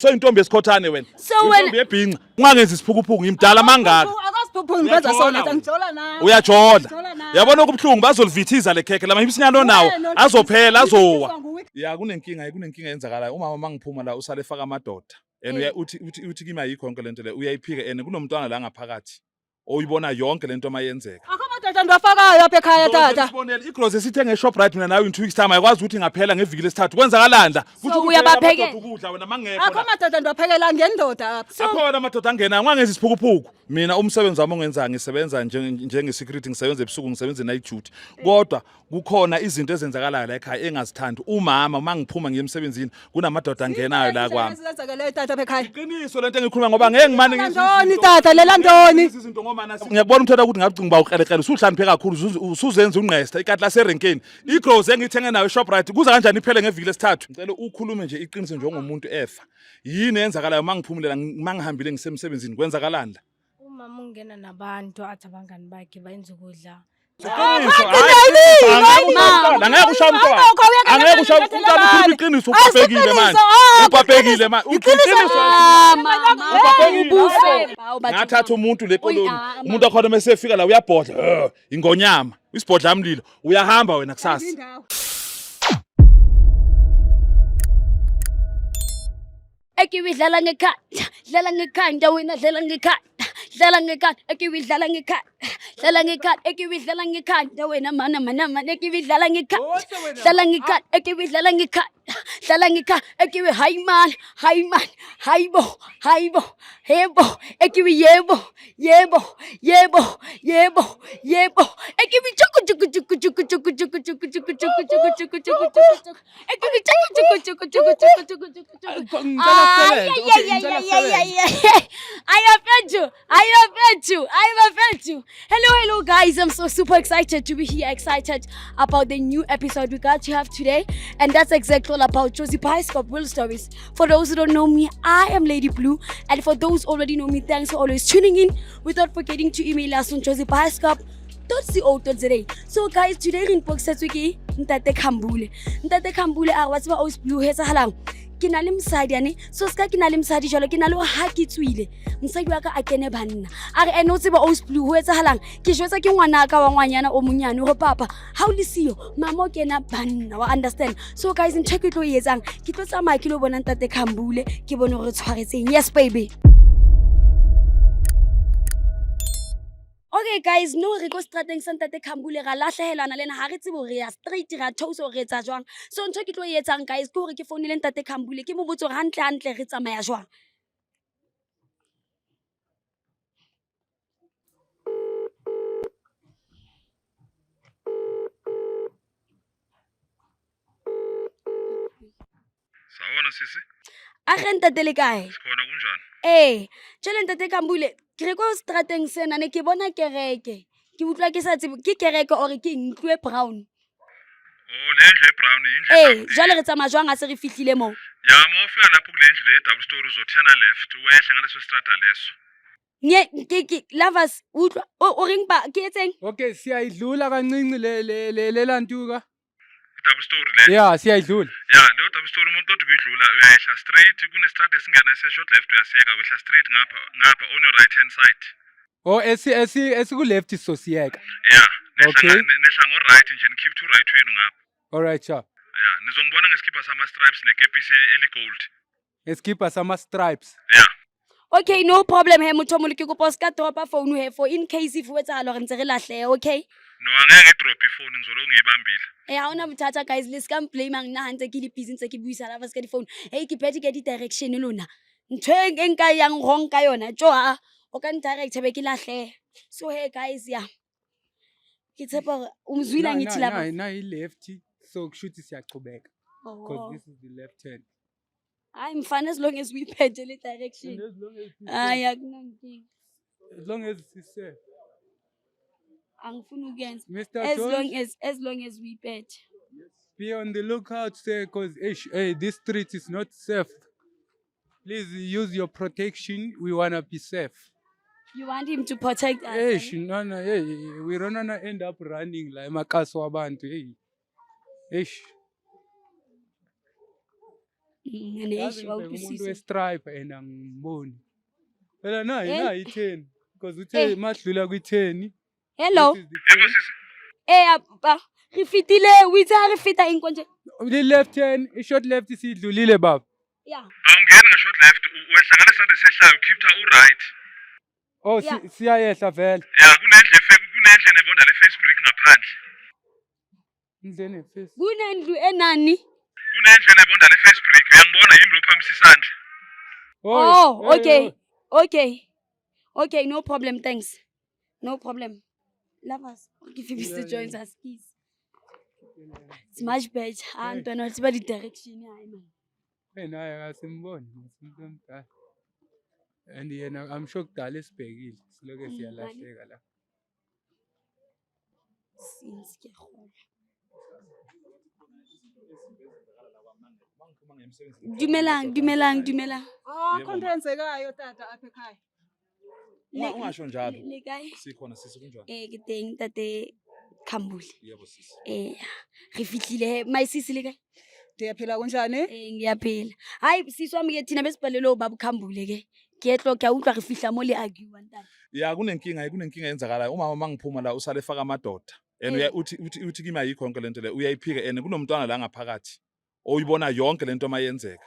So intombi esikhothane wena. So wena intombi ebhinqa. Ungangenzi isiphukuphuku ngimdala mangaka. Akasiphuphuki ngibenza sona ngijola nawe. Uyajola. Yabona ukubhlungu bazolivithiza lekhekhe lama hibisinyano nawo azophela azowa. Ya kunenkinga yenzakalayo uma mangiphuma la usale faka amadoda. And uthi kimi ayikho yonke lento le uyayiphika and kunomntwana la ngaphakathi. Oyibona yonke lento mayenzeka. Akamadoda ndiwafakayo apha ekhaya tata. Sibonela igrocery esithenge eShoprite mina nawe in 2 weeks time ayikwazi ukuthi ngaphela ngeviki lesithathu kwenzakalanda futhi uyabaphekela ukudla wena mangekho akamadoda ndiwaphekela ngendoda apha akhona amadoda angena ungangenza isiphukuphuku mina umsebenzi wami ongenza ngisebenza njenge-security ngisebenza ebusuku ngisebenza night duty kodwa kukhona izinto ezenzakalayo la ekhaya engazithandi umama mangiphuma ngiye emsebenzini kunamadoda angenayo la kwami sizenzakele tata apha ekhaya iqiniso lento engikhuluma ngoba ngeke ngimane ngizintoni tata lela ntoni izinto ngomana ngiyakubona umthetho ukuthi ngacinga ba ukrelekrele usuhlaniphe kakhulu usuzenza unqesta ikati laserenkeni igrocery engithenge nayo eShoprite kuza kanjani iphele ngeviki lesithathu ngicela ukhulume nje iqiniso njengomuntu efa yini yenzakalayo mangiphumulela mangihambile ngisemsebenzini kwenzakalanda umama ungena nabantu athi abangani bakhe bayenza ukudla iqiniso angeke ushaye umntwana angeke ushaye umntwana ukhuluma iqiniso upapekile manje upapekile manje iqiniso ngathatha umuntu lepoloni umuntu akhona mesefika la uyabhodla ingonyama isibhodla amlilo uyahamba wena kusasa Ekiwidlala ngekhanda wena dlala ngekhanda ekiwidlala ngekhanda ekiwidlala ngekhanda wena mana ekiwidlala ngekhanda dlala ngekhanda ekiwidlala ngekhanda ekiwi hayibo ekiwi yebo ekiwi chuku I offend you. Hello guys, I'm so super excited to be here, excited about the new episode we got to have today, and that's exactly all about Josie Bioscope Real Stories. For those who don't know me, I am Lady Blue, and for those who already know me, thanks for always tuning in, without forgetting to email us on josiebioscope.co.za. So guys, today in box set we Ntate Khambule what's about Os Blue hetsa halang ke na le msadi ane so ska ke na le msadi jalo ke na le ha ke tswile msadi wa ka a kene banna a re ene o tseba Os Blue ho etsa halang ke jwetsa ke ngwana ka wa ngwanyana o monyane ho papa ha o le siyo mama o kena banna wa understand. So guys in check it lo etsang ke tlo tsamaya ke lo bona Ntate Khambule ke bone hore tshwaretseng. Yes baby. Okay guys, no re go strateng sa Ntate Khambule ra lahlehelana lena ha re tsebe hore ya straight ra thoso re etsa jwang. So ntho ke tlo etsang guys ke hore ke founile Ntate Khambule ke mo botse hore hantle re tsamaya jwang. Sawona sisi? A Ntate le kae? Sikhona kunjani? Jwale Ntate Khambule ke go strateng sena ne ke bona kereke ke utlwa ke sa tsebe ke kereke or ke ntlo e brown le ndlu ebrown indlu jwale re tsamaya jwang a se re fihlile mo ya ma ufika lapho kule ndlu le double story uzothena left wehle ngaleso strata leso ke lovers utlwa o ring ba ke etseng okay siyayidlula kancinci le lantuka double story le yeah siyayidlula ya le double story umuntu kodwa kuyidlula uyayehla straight kune strata esingena ese short left uyasiyeka wehla straight ngapha on your right hand side esiku left sosiyeka yeah okay nehla ngo right nje keep to right wenu ngapha all right sure yeah nizongibona ngeskipa sama stripes nekepisi eli gold ngeskipa sama stripes yeah okay no problem he motho mo le ke go post ka drop phone he for in case if o etsa halo re ntse re lahle okay no angeke drop phone ngizolo ngiyibambile ha una bothatha guys le scam play mang nna hantse ke di busy ntse ke buisa la vas ka di phone hey ke pedi ke di direction lona ntho enka yang wrong ka yona tjoa o ka direct be ke lahle so hey guys yeah ke tshepa umzwila ngithi lapha na I left so kushuthi siyaqhubeka because this is the left hand I'm fine as long as we pedal the direction as long as it's safe angifuni ukuyenza Mr. as long as we bet. Be on the lookout sir because this street is not safe. Please use your protection. We want to be safe. You want him to protect us? No, we don't want to end up running like makaso wabantu. Yazi ngibheka umuntu we-stripe and angimboni. Phela nayi 10 because uthe madlula kwi-10. Hello. Yebo sisi. Apha. Re fitile, o itse ha re fita eng konje? The left 10, i-short left sidlulile baba. Yeah. Awungeni nge-short left wehlangana esade sehlayo khipha u-right. Oh Yeah. siyayehla vele. Ya kunendle nebonda le-face brick ngaphandle. Indlene face. Kunendlu enani? Kunendle nebonda le-face brick uyangibona yimi lo phamisa isandla. Oh, okay. Okay, no problem, thanks. No problem. Love us. I'll give you Mr. Jones as keys. It's much better. I don't know about the direction. Naye asimboni, umuntu omdala. And yena I'm sure kudala esibhekile. Siloke siyalahleka la. Since ke khona. Dumelang. Akho into enzekayo tata apha ekhaya. Ungasho njalo. Le kae? Sikhona sisi kunjani? Ke teng tate Khambule. Yebo sisi. Re fihlile my sisi le kae? Ndiyaphila kunjani? Ngiyaphila. Hayi sisi wami ke thina besibhalelwe ubaba Khambule ke. Ke utlwa re fihla mo le argue ntata. Ya kunenkinga eyenzakalayo umama mangiphuma la usale efaka amadoda. And uthi kimi ayikho yonke lento le uyayiphika and kunomntwana la ngaphakathi. Oyibona yonke lento mayenzeka.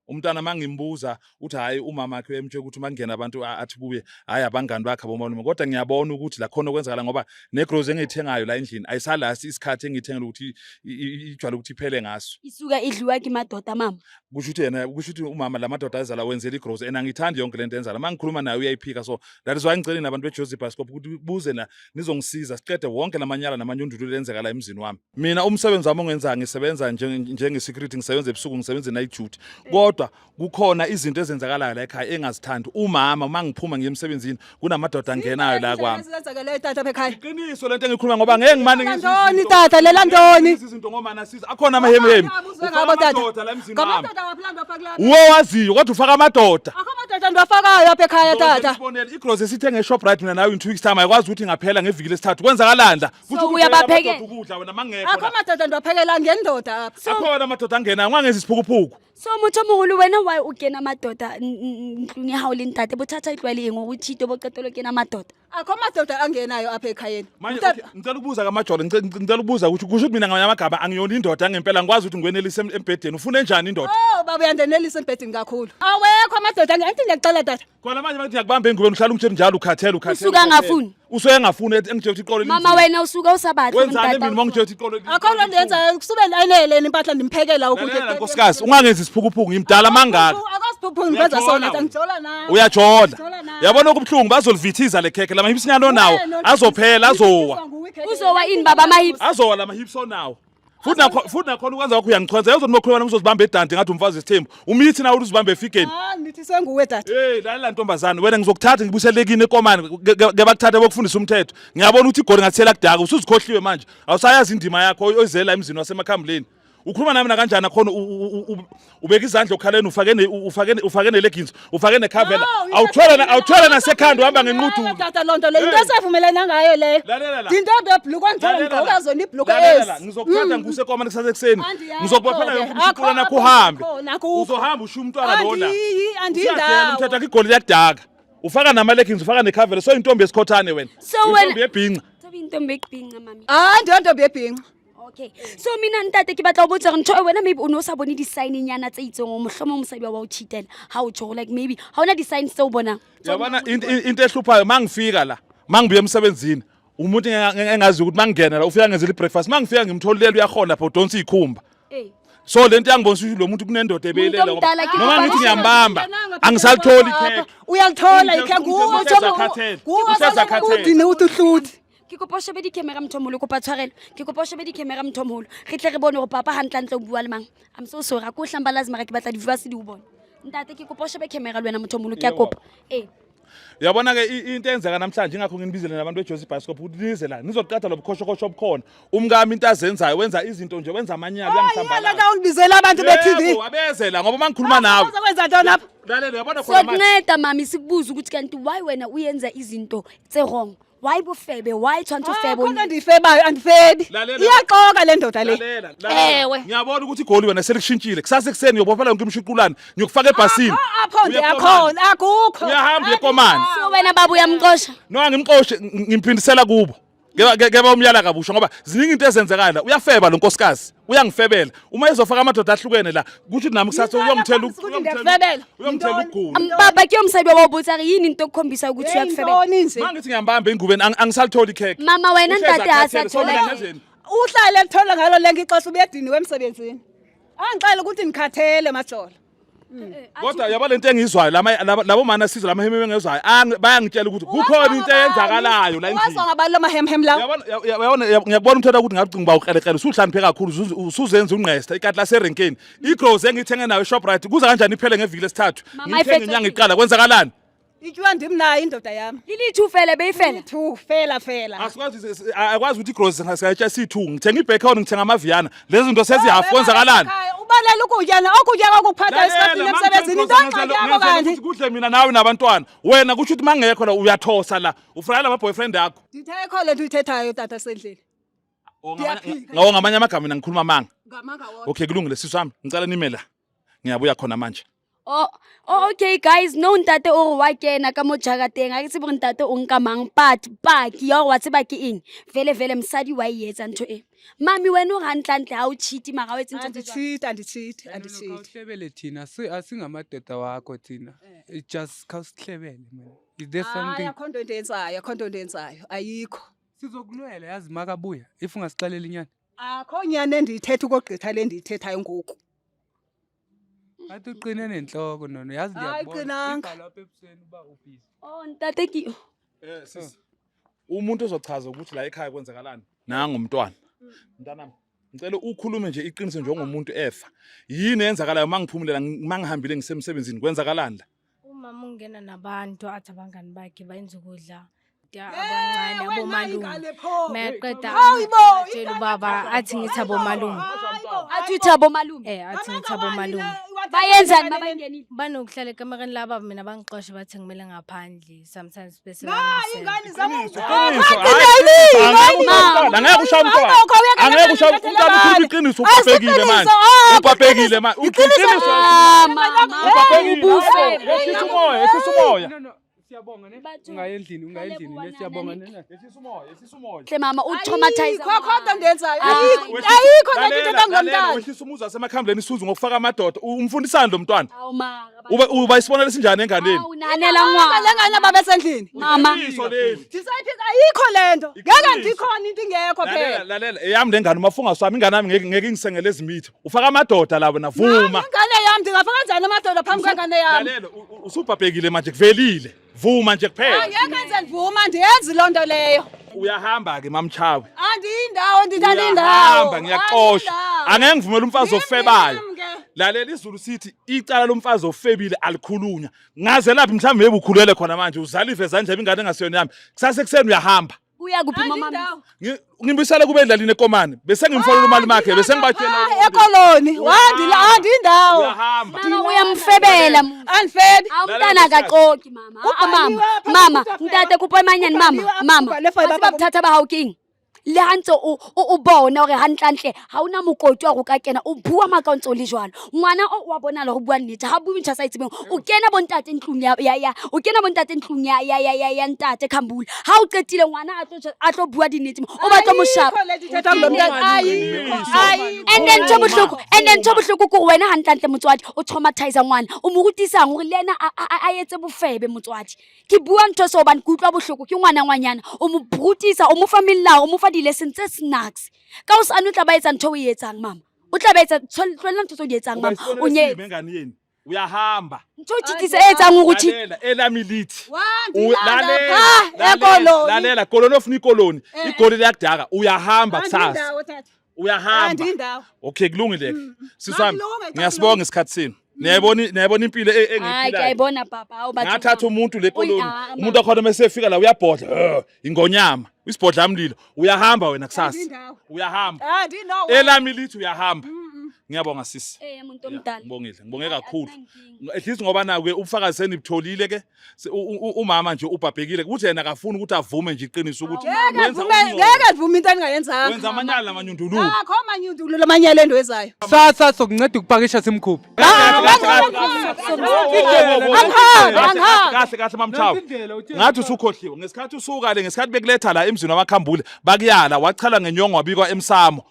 Umntwana mangimbuza uthi hayi umama wakhe uyemtshela ukuthi mangena abantu athi buye hayi abangani bakhe abomalume kodwa ngiyabona ukuthi la khona okwenzakala ngoba negrocery engithengayo la endlini ayisalasi isikhathi engithengela ukuthi ijwala ukuthi iphele ngaso Isuka idliwa ki madoda mama. kusho ukuthi umama la madoda azala wenzela igrocery and angithandi yonke lento enzala mangikhuluma naye uyayiphika so that is why ngicela nabantu beJozi Bioscope ukuthi buze na nizongisiza siqede wonke lamanyala namanyundulo lenzeka la emzini wami mina umsebenzi wami ongenza ngisebenza njenge security ngisebenza ebusuku ngisebenza night duty kodwa kukhona izinto ezenzakalayo la ekhaya engazithandi umama mangiphuma ngiyemsebenzini kunamadoda angenayo la kwami Sizenzakele tata apha ekhaya. iqiniso lento engikhuluma ngoba ngeke ngimane Ntoni tata lela ntoni? izinto ngomana siza akhona amahemhemi Ngabo tata. amadoda la emzini wami Ngamadoda waphilanga apha kulapha. uwaziyo kodwa ufaka amadoda Akho amadoda ndiwafakayo apha ekhaya tata. igrocery sithenge Shoprite mina nawe in 2 weeks time ayikwazi ukuthi ngaphela ngeviki lesithathu kwenzakalanda So uyabaphekela ukudla wena mangekho Akho amadoda ndiwaphekela ngendoda apha. akhona amadoda angenayo ngangezi isiphukuphuku So motho mogolo wena why o kena madoda ntlung ya hao le ntate bothatha itlwale eng o tshito bo qetelo kena madoda. Akho amadoda angenayo apha ekhayeni. manje ngicela ukubuza kaMajolo ngicela ukubuza ukuthi kusho ukuthi mina ngamanye amagaba angiyona indoda ngempela ngikwazi ukuthi ngwenelise embedeni ufune njani indoda Oh baba uyandenelisa embhedini kakhulu. Awekho amadoda ngithi ngiyacela tata. khona manje bathi ngiyakubamba engubeni uhlala umtshela njalo ukhathela Usuka ngafuni. usuke engafuni engitshela ukuthi iqolo Mama wena usuka usabathi wenzani mina mangitshela ukuthi iqolo Akho lento yenza kusubela ayineleni impahla ndimphekela ukudla. nkosikazi ungangenzi isiphukuphuku ngimdala mangaka Akasiphuphuki ngikwenza sona angijola nawe. uyajola yabona ukubhlungu bazolivithiza lekhekhe lama hips nyalo nawo azophela azowa uzowa ini baba mahips. azowa lama hips onawo futhi nakhona ukwenza wakho uyangichwenza uzothi mokhuluma uzozibamba edande ngathi umfazi isithembu umithi nawe uzibambe efikeni Nithi senguwe tata. lalela ntombazane wena ngizokuthatha ngibuselekini ekomani ngebakuthatha bokufundisa umthetho ngiyabona ukuthi igoli ngathela kudaka usuzikhohliwe manje awusayazi indima yakho oyizela emzini wasemakhambuleni ukhuluma nami kanjani khona ubeka izandla okhaleni ufake neleggings ufake nekhavela awuthwala nasekhanda uhamba ngenqudulo Tata lonto le into esivumelana ngayo leyo. lalela Into yebhlukwe ngithola ngigqoka zona ibhlukwe lalela ezi. ngizokuthatha ngikuse ekomani kusasa ekseni Andiyazi ngizokubophela akho-ke, yonke umshukulo nakho uhambe uzohamba ushiya umntwana lona Andindawo. umthetho akho igoli liyakudaka ufaka nama-leggings ufaka nekhavela so intombi esikhothane wena So wena intombi yebhinqa Thabi intombi ekubhinqa mami. Ndiyontombi yebhinqa. Okay. So mina ntate ke batla o botsa gore ntho wena maybe o no sa bone di-sign nyana tse itseng o mohloma mosadi wa o cheatela ha o tjho like maybe ha ona di-signs tse o bonang. yabona into ehluphayo mangifika la mangibuya emsebenzini umuntu engazi ukuthi mangingena la ufika ngenzela ibreakfast mangifika ngimtholile uyahona lapho donsa ikhumba so lento yangibonisa ukuthi lo muntu kunendoda ebeyilela noma ngithi ngiyambamba angisalithola ikhekhe Uyalithola ikhekhe nguwe udini uthi uhluthi. Ke kopa o shebe di-camera mthomolo kopa tshwarelo ke kopa o shebe di-camera mthomolo re tle re bone gore papa gantlentle o bua le mang I'm so sorry a ko hlambalazi mara ke batla di-viewers di o bone ntate ke kopa o shebe camera le wena mthomolo ke a kopa yabona ke into enzeka namhlanje ingakho nginibizele nabantu beJozi Bioscope ukuthi nize la nizoqhatha lo bukhoshokosho obukhona umkami into azenzayo wenza izinto nje wenza amanyala uyangihlambala Yala ungibizela abantu be-TV. wabezela ngoba mangikhuluma nawe Uzokwenza ntoni lapha? lalela yabona khona manje sokunceda mami sikubuza ukuthi kanti why wena uyenza izinto tse wrong why bufebe why tshwantsho febe khona ndifebayo andifebi Lalela. iyaxoka le ndoda le Lalela. Ewe. Ngiyabona ukuthi igoli wena selikushintshile. Kusasa ekseni uyobophela yonke imshiqulane, ngiyokufaka ebhasini. apho ndiyakhona akukho Uyahamba ekomani. so wena baba uyamqosha No ngimqoshe ngimphindisela kubo. Ngeba umyala kabusha ngoba ziningi into ezenzekala. Uyafeba lo nkosikazi. Uyangifebela. Uma ezofaka amadoda ahlukene la, kuthi nami kusasa uyongithela ndiyakufebela. uyongithela ugoli. baba ke umsadi wabobutsa re yini into ekukhombisa ukuthi uyakufebela yintoni nje Mangithi ngiyambamba ingubeni angisalithola ikhekhe. mama wena Uhlezi ntate akhathele, asathola sonke ngezeni. uhlale lithola ngalo lenke ixesha ubediniwe emsebenzini angixela ukuthi ndikhathele majola Kodwa yaba lento engizwayo labo mana sizwe lamahememe engezwayo bayangitshela ukuthi kukhona into eyenzakalayo la endlini. wazo ngabantu lamahemhem lawo Yabona ngiyabona umthetho ukuthi ngacinga uqelekele usuhlaniphe kakhulu usuzenza unqesta ikati laserenkeni igrows engithenge nayo eShoprite kuza kanjani iphele ngeviki lesithathu Mama, ngithenge inyanga iqala kwenzakalani ityuwa ndimnayo indoda yami lilithi ufele beyifela thu fela akwazi ukuthi igrows ngasayetsha C2 ngithenga ibacon ngithenga amaviana lezi zinto sezihafu kwenzakalani ubalela ukutya ukutya kwakuphatha esikhathini emsebenzini into engxaki yakho kanti kuhle mina nawe nabantwana wena kusho ukuthi mangekho la uyathosa la ufrayela ama boyfriend yakho ndithekho le nto uyithethayo tata sendlini ngawo ngamanye amagama mina ngikhuluma manga ngamanga wona okay kulungile siswami ngicela nime la ngiyabuya khona manje. Okay guys no ntate o wa kena ka mo jagateng a ke tsebe ntate o nka mang but yo wa tseba ke eng vele msadi wa ietsa ntho e mami wena o gantlantle ha o cheat mara wa etseng ntse andicheat Uhlebele thina asingamadoda wakho thina. It just khawusihlebele mina. Is there something akho nto endenzayo ayikho sizokulwela yazi makabuya if ungasixelela inyani? akho nyane endiyithetha ukogqitha le ndiyithethayo ngoku Athi uqine nenhloko nono yazi Hayi, ndiyabona qinanga. ibhala lapha ebusweni uba ubhizi. ntate ke Sis. Umuntu ozochaza ukuthi la ekhaya kwenzakalani nanga umntwana. Mntanami, ngicela ukhulume nje iqiniso njengomuntu efa. Yini eyenzakalayo mangiphumelela mangihambile ngisemsebenzini kwenzakalani la? Umama ungena nabantu athi abangani bakhe bayenza ukudla abancane abomalume mayaqeda atshela ubaba athi ngithi abomalume athi uthabo malume athi ngithi abomalume bayenzani babangenile banokuhlala ekamereni laba mina bangixoshe bathi ngimele ngaphandle sometimes bese ingane Angeke ushaye umntwana. Angeke ushaye umntwana ukhuluma iqiniso upapekile manje. Upapekile manje. Uqiniso. Yehlisa umoya. No. Siyabonga ne? Ungayendlini nesiyabonga ne? Yehlisa umoya. hle mama u traumatize khona ndenzayo ayikho le nto ithetha ngomntana Wehlisa umuzi wasemakhambuleni isizwe ngokufaka amadoda. Umfundisani lo mntwana? awu mara Uba isibonela esinjani enganeni? awunanela ngwana lengane babesendlini mama Iqiniso leli. ndisayiphi ayikho le nto ngeke ndikhona into ingekho phela Lalela eyami lengane umafunga swami ingane yami ngeke ngisengele ezimitho. Ufaka amadoda lawo navuma. ingane yami ndingafaka kanjani amadoda phambi kwengane yami Lalela usubhabhekile manje kuvelile. Vuma nje kuphela. angeke nze ndivuma ndiyenzi loo nto leyo Uyahamba ke mamchawe. andiyindawo ndithanda indawo Uyahamba ngiyaqosha. Angeke ngivumele umfazi ofebayo. Lalela izulu sithi icala lomfazi ofebile alikhulunywa. Ngaze laphi mhlawumbe ebukhulele khona manje uzalive zanje ingane engasiyona yami. Kusase kuseni uyahamba. uya kuphi mama Ngimbisela kube endlalini ekomane bese ngimfonela imali makhe bese ngibatshela ekoloni andindawo uyahamba. mama uyamfebela andifebi awumntana akaxoki mama mama ntate kupo emanyani mama basibabuthatha bahawking le hantse o bona hore hantlantle ha una mokoti wa go ka kena o bua makaontso le jwalo ngwana o wa bona le go bua nnete ha bua ntšha sa itsebeng o kena bontate ntlong o kena bontate ntlong ya ntate khambula ha o qetile ngwana a tlo bua dinnete o batla moshapa and then tso bohloko ko wena hantlantle motswadi o traumatize ngwana o mo rutisang hore le ena a etse bofebe motswadi ke bua ntho se hobane ke utlwa bohloko ke ngwana o mo brutisa o mo fa melao o mo fa di-lesson tse snacks ka o sane o tla ba etsa ntho o e etsang mama o tla ba etsa tlolela ntho tse o di etsang mama o nye ngane yeni uyahamba ntho o titise e etsang hore uthi elamilithi ekoloni lalela koloni ofuna ikoloni igoli liyakudaka uyahamba kusasa uyahamba andindawo okay kulungile siswami ngiyasibonga isikhathi sini niyayibona impilo hayi engiyiphilayo kuyayibona papa awu bathi ngathatha umuntu le koloni umuntu akhona mesefika la uyabhodla ingonyama isibhodla amlilo uyahamba wena kusasa uyahamba elamilithi uyahamba Ngiyabonga sisi. muntu omdala. Ngibongile. Ngibonge kakhulu. At least ngoba nawe ke ubufakazi senibutholile ke umama nje ubhabhekile ukuthi yena akafuni ukuthi avume nje iqiniso ukuthi ngeke vume into engayenzanga. wenza amanyala lamanyundulu. Akho amanyundulu lamanyala endowezayo. Sasa sokunceda ukupakisha simkhuphi. Kahle kahle mamchawu. Ngathi usukhohliwe ngesikhathi usuka le ngesikhathi bekuletha la emzini waMakhambule bakuyala wachala ngenyongo wabikwa emsamo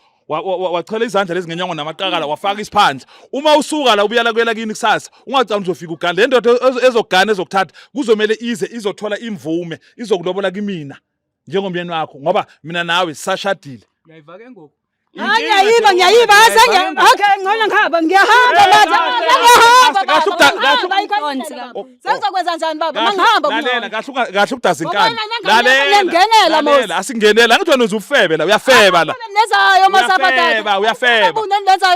wachela izandla lezi ngenyongo namaqakala wafaka isiphandla uma usuka la ubuyala kuyela kini kusasa ungacanga uzofika ugana le ndoda ezogana ezokuthatha kuzomela izothola imvume izokulobola kimina njengomyeni wakho ngoba mina nawe sashadile. Uyayiva ke ngoku. Ngiyayiba okay ngona ngiyahamba Sengizokwenza njani baba mangihamba lalela kahle ukudaza inkani ngenela lalela asingenela ngithi wena uzufebe la uyafeba la nezayo masabadala uyafeba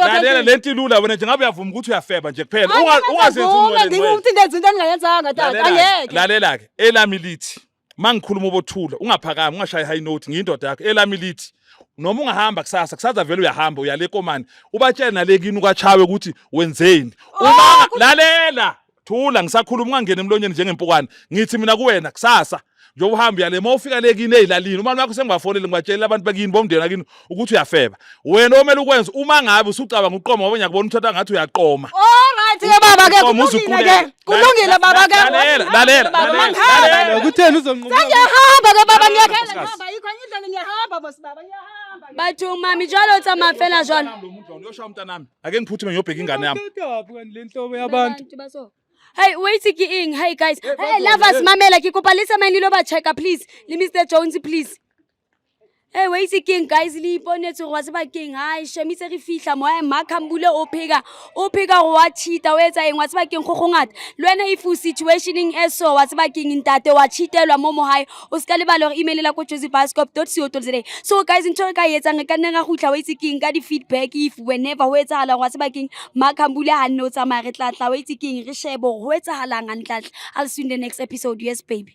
lalela lento ilula wena nje ngabe uyavuma ukuthi uyafeba nje kuphela ungazenzi ukuthi ndenza into engayenzanga tata angeke lalela ke elami lithi mangikhuluma obothula ungaphakami ungashaya high note ngiyindoda yakho elami lithi noma ungahamba kusasa kusaza vele uyahamba uyale komani ubatshela nalekini ukachawe ukuthi wenzeni uma lalela thula ngisakhuluma ungangena emlonyeni njengempukane ngithi mina kuwena kusasa nje uhamba yale mawufika lekini ezilalini uma wakho sengibafonele ngibatshela abantu bakini bomndeni wakini ukuthi uyafeba wena omela ukwenza uma ngabe usucabanga uqoma ngoba ngiyakubona uthatha ngathi uyaqoma alright ke baba ke kulungile baba ke lalela Ukutheni uzonquma? ngiyahamba ke baba ngiyakhala ngihamba yikho indlela ngiyahamba bosi baba ngiyahamba Batho mami jwalo tsamaya fela jwana. lo muntu uyosha umntanami ake ngiphuthume ngiyobheka ingane yami Le ntobo yabantu. Hey, wait king. Hey guys. Hey lovers mamela ke kopa le tsamayeng lo ba checka please. Le Mr Jones please. Hey wait king guys le iponetse go tseba king hai shemise re fihla mo Makhambule o pheka go wa cheata o etsa eng wa tseba king go ngata le wena if situationing eso wa tseba king ntate wa cheatelwa mo mohai o ska le ba le emailela ko josepascop.co.za so guys ntho re ka etsang re ka nna ga gutla wait king ka di feedback if whenever ho etsahala wa tseba king Makhambule ha nne o tsamaya re tla wait king re shebo ho etsahalang antla I'll see you in the next episode yes baby.